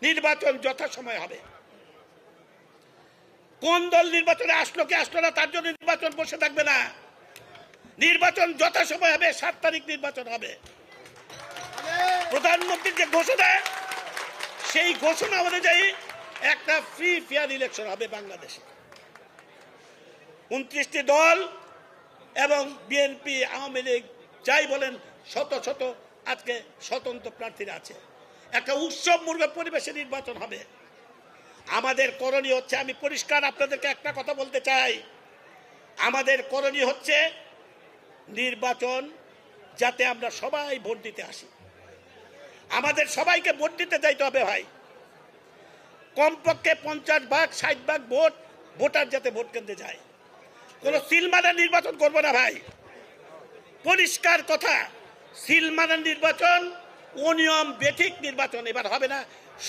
নির্বাচন যথাসময়ে হবে। কোন দল নির্বাচনে আসলো কি আসলো না তার জন্য নির্বাচন বসে থাকবে না। নির্বাচন যথাসময় হবে, 7 তারিখ নির্বাচন হবে। প্রধানমন্ত্রীর যে ঘোষণা, সেই ঘোষণা অনুযায়ী একটা ফ্রি ফেয়ার ইলেকশন হবে বাংলাদেশে। 29টি দল এবং বিএনপি, আওয়ামী লীগ যাই বলেন, শত শত আজকে স্বতন্ত্র প্রার্থীরা আছে। একটা উৎসব মুখর পরিবেশে নির্বাচন হবে। আমাদের করণীয় হচ্ছে, আমি পরিষ্কার আপনাদেরকে একটা কথা বলতে চাই, আমাদের করণীয় হচ্ছে নির্বাচন যাতে আমরা সবাই ভোট দিতে আসি। আমাদের সবাইকে ভোট দিতে যাইতে হবে ভাই। কমপক্ষে 50 ভাগ 60 ভাগ ভোটার যাতে ভোট কেন্দ্রে যায়। কোনো সিলমারা নির্বাচন করবো না ভাই, পরিষ্কার কথা। সিলমারা নির্বাচন, অনিয়ম বেঠিক নির্বাচন এবার হবে না।